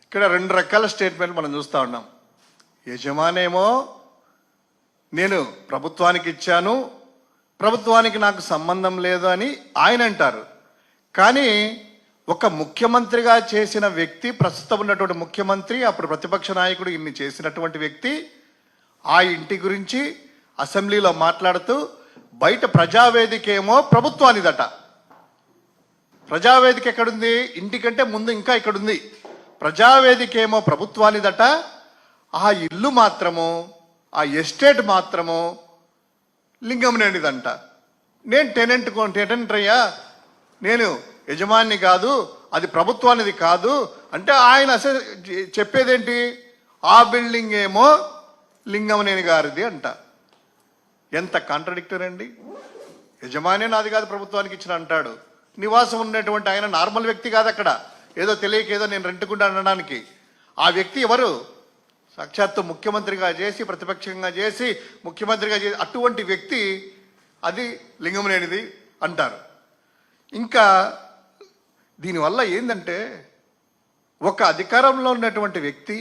ఇక్కడ రెండు రకాల స్టేట్మెంట్ మనం చూస్తూ ఉన్నాం. యజమానేమో నేను ప్రభుత్వానికి ఇచ్చాను, ప్రభుత్వానికి నాకు సంబంధం లేదు అని ఆయన అంటారు. కానీ ఒక ముఖ్యమంత్రిగా చేసిన వ్యక్తి, ప్రస్తుతం ఉన్నటువంటి ముఖ్యమంత్రి, అప్పుడు ప్రతిపక్ష నాయకుడు ఇన్ని చేసినటువంటి వ్యక్తి ఆ ఇంటి గురించి అసెంబ్లీలో మాట్లాడుతూ బయట ప్రజావేదిక ఏమో ప్రభుత్వానిదట. ప్రజావేదిక ఎక్కడుంది? ఇంటికంటే ముందు ఇంకా ఇక్కడుంది. ప్రజావేదిక ఏమో ప్రభుత్వానిదట. ఆ ఇల్లు మాత్రము, ఆ ఎస్టేట్ మాత్రము లింగంనేనిదంట. నేను టెనెంట్ అయ్యా, నేను యజమాని కాదు, అది ప్రభుత్వానిది కాదు అంటే ఆయన అసలు చెప్పేదేంటి? ఆ బిల్డింగ్ ఏమో లింగంనేని గారిది అంట. ఎంత కాంట్రడిక్టరీ అండి. యజమాని నాది కాదు, ప్రభుత్వానికి ఇచ్చిన అంటాడు. నివాసం ఉన్నటువంటి ఆయన నార్మల్ వ్యక్తి కాదు, అక్కడ ఏదో తెలియక ఏదో నేను రెంటుకుంటా అనడానికి. ఆ వ్యక్తి ఎవరు? సాక్షాత్తు ముఖ్యమంత్రిగా చేసి, ప్రతిపక్షంగా చేసి, ముఖ్యమంత్రిగా చేసి అటువంటి వ్యక్తి అది లింగంనేనిది అంటారు. ఇంకా దీనివల్ల ఏంటంటే, ఒక అధికారంలో ఉన్నటువంటి వ్యక్తి,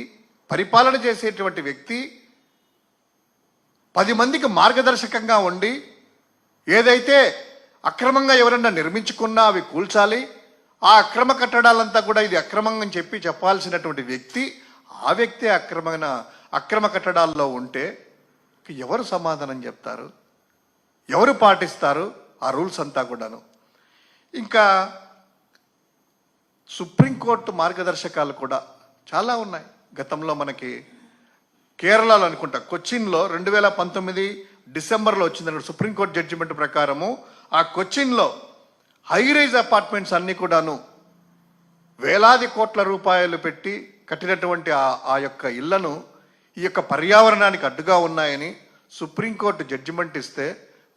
పరిపాలన చేసేటువంటి వ్యక్తి 10 మందికి మార్గదర్శకంగా ఉండి ఏదైతే అక్రమంగా ఎవరన్నా నిర్మించుకున్నా అవి కూల్చాలి, ఆ అక్రమ కట్టడాలంతా కూడా ఇది అక్రమంగా అని చెప్పాల్సినటువంటి వ్యక్తి, ఆ వ్యక్తి అక్రమ కట్టడాల్లో ఉంటే ఎవరు సమాధానం చెప్తారు? ఎవరు పాటిస్తారు ఆ రూల్స్ అంతా కూడాను? ఇంకా సుప్రీంకోర్టు మార్గదర్శకాలు కూడా చాలా ఉన్నాయి. గతంలో మనకి కేరళలో అనుకుంటా, కొచ్చిన్లో 2019 డిసెంబర్లో వచ్చింది సుప్రీంకోర్టు జడ్జిమెంట్ ప్రకారము. ఆ కొచ్చిన్లో హైరైజ్ అపార్ట్మెంట్స్ అన్నీ కూడాను వేలాది కోట్ల రూపాయలు పెట్టి కట్టినటువంటి ఆ యొక్క ఇళ్లను ఈ యొక్క పర్యావరణానికి అడ్డుగా ఉన్నాయని సుప్రీంకోర్టు జడ్జిమెంట్ ఇస్తే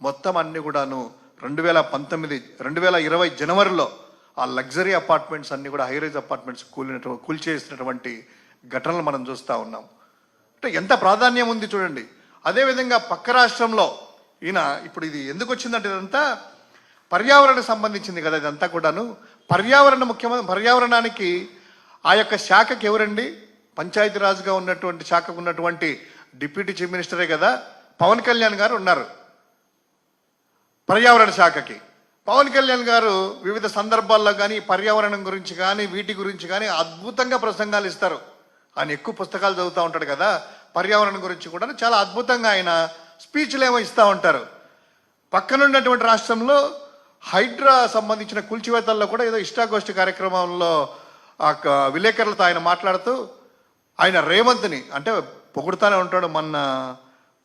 మొత్తం అన్ని కూడాను 2020 జనవరిలో ఆ లగ్జరీ అపార్ట్మెంట్స్ అన్ని కూడా హైరైజ్ అపార్ట్మెంట్స్ కూల్చేసినటువంటి ఘటనలు మనం చూస్తూ ఉన్నాం. అంటే ఎంత ప్రాధాన్యం ఉంది చూడండి. అదేవిధంగా పక్క రాష్ట్రంలో ఈయన ఇప్పుడు ఇది ఎందుకు వచ్చిందంటే ఇదంతా పర్యావరణకు సంబంధించింది కదా, ఇదంతా కూడాను పర్యావరణానికి ఆ యొక్క శాఖకి ఎవరండి? పంచాయతీరాజ్గా ఉన్నటువంటి శాఖకు ఉన్నటువంటి డిప్యూటీ చీఫ్ మినిస్టరే కదా పవన్ కళ్యాణ్ గారు ఉన్నారు పర్యావరణ శాఖకి. పవన్ కళ్యాణ్ గారు వివిధ సందర్భాల్లో కానీ పర్యావరణం గురించి కానీ వీటి గురించి కానీ అద్భుతంగా ప్రసంగాలు ఇస్తారు. ఆయన ఎక్కువ పుస్తకాలు చదువుతూ ఉంటాడు కదా, పర్యావరణం గురించి కూడా చాలా అద్భుతంగా ఆయన స్పీచ్లు ఏమో ఇస్తూ ఉంటారు. పక్కనున్నటువంటి రాష్ట్రంలో హైడ్రా సంబంధించిన కూల్చివేతల్లో కూడా ఏదో ఇష్టాగోష్ఠి కార్యక్రమంలో విలేకరులతో ఆయన మాట్లాడుతూ ఆయన రేవంత్ని అంటే పొగుడుతూనే ఉంటాడు. మొన్న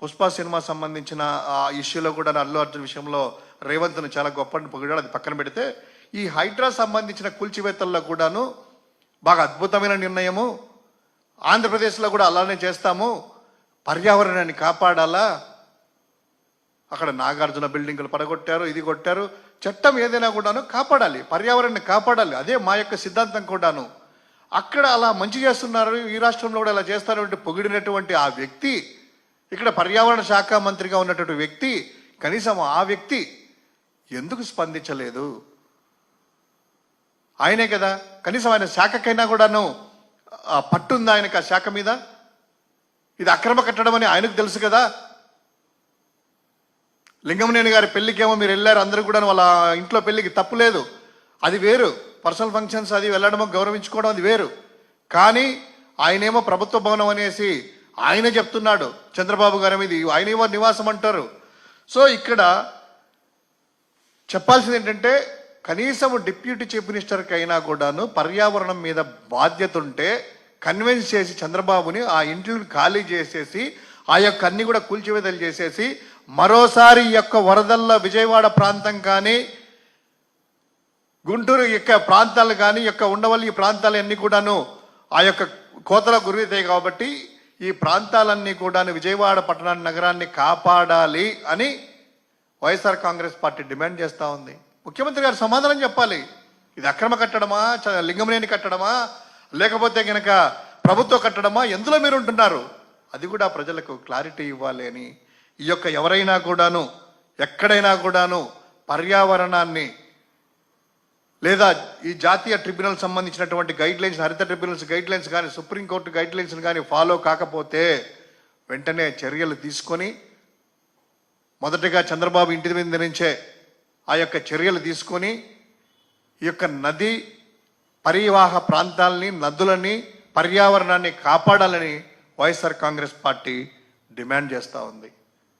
పుష్ప సినిమా సంబంధించిన ఆ ఇష్యూలో కూడా అల్లు అర్జున్ విషయంలో రేవంత్ను చాలా గొప్పని పొగిడాడు. అది పక్కన పెడితే ఈ హైడ్రా సంబంధించిన కూల్చివేతల్లో కూడాను బాగా అద్భుతమైన నిర్ణయము, ఆంధ్రప్రదేశ్లో కూడా అలానే చేస్తాము, పర్యావరణాన్ని కాపాడాలా, అక్కడ నాగార్జున బిల్డింగులు పడగొట్టారు, ఇది కొట్టారు, చట్టం ఏదైనా కూడాను కాపాడాలి, పర్యావరణాన్ని కాపాడాలి, అదే మా యొక్క సిద్ధాంతం కూడాను. అక్కడ అలా మంచి చేస్తున్నారు, ఈ రాష్ట్రంలో కూడా అలా చేస్తారంటే పొగిడినటువంటి ఆ వ్యక్తి, ఇక్కడ పర్యావరణ శాఖ మంత్రిగా ఉన్నటువంటి వ్యక్తి, కనీసం ఆ వ్యక్తి ఎందుకు స్పందించలేదు? ఆయనే కదా, కనీసం ఆయన శాఖకైనా కూడాను పట్టుందా ఆయనకు ఆ శాఖ మీద? ఇది అక్రమ కట్టడం అని ఆయనకు తెలుసు కదా. లింగంనేని గారి పెళ్లికేమో మీరు వెళ్ళారు, అందరూ కూడా వాళ్ళ ఇంట్లో పెళ్లికి తప్పు లేదు, అది వేరు. పర్సనల్ ఫంక్షన్స్ అది వెళ్ళడమో గౌరవించుకోవడం అది వేరు. కానీ ఆయనేమో ప్రభుత్వ భవనం అనేసి ఆయన చెప్తున్నాడు, చంద్రబాబు గారి మీద ఆయనేమో నివాసం అంటారు. సో ఇక్కడ చెప్పాల్సింది ఏంటంటే, కనీసం డిప్యూటీ చీఫ్ మినిస్టర్కి అయినా కూడాను పర్యావరణం మీద బాధ్యత ఉంటే కన్విన్స్ చేసి చంద్రబాబుని ఆ ఇంటిని ఖాళీ చేసేసి ఆ యొక్క అన్ని కూడా కూల్చివేతలు చేసేసి మరోసారి ఈ యొక్క వరదల్లో విజయవాడ ప్రాంతం కానీ గుంటూరు యొక్క ప్రాంతాలు కానీ యొక్క ఉండవల్లి ప్రాంతాలు అన్నీ కూడాను ఆ యొక్క కోతలకు గురవుతాయి. కాబట్టి ఈ ప్రాంతాలన్నీ కూడాను విజయవాడ పట్టణాన్ని నగరాన్ని కాపాడాలి అని వైఎస్ఆర్ కాంగ్రెస్ పార్టీ డిమాండ్ చేస్తూ ఉంది. ముఖ్యమంత్రి గారు సమాధానం చెప్పాలి. ఇది అక్రమ కట్టడమా, లింగంనేని కట్టడమా, లేకపోతే కనుక ప్రభుత్వ కట్టడమా, ఎందులో మీరు ఉంటున్నారు? అది కూడా ప్రజలకు క్లారిటీ ఇవ్వాలి అని ఈ యొక్క ఎవరైనా కూడాను ఎక్కడైనా కూడాను పర్యావరణాన్ని లేదా ఈ జాతీయ ట్రిబ్యునల్ సంబంధించినటువంటి గైడ్ లైన్స్, హరిత ట్రిబ్యునల్స్ గైడ్ లైన్స్ కానీ, సుప్రీంకోర్టు గైడ్ లైన్స్ కానీ ఫాలో కాకపోతే వెంటనే చర్యలు తీసుకొని, మొదటగా చంద్రబాబు ఇంటి మీద నుంచే ఆ యొక్క చర్యలు తీసుకొని ఈ యొక్క నది పరివాహ ప్రాంతాలని, నదులని, పర్యావరణాన్ని కాపాడాలని వైఎస్ఆర్ కాంగ్రెస్ పార్టీ డిమాండ్ చేస్తూ ఉంది.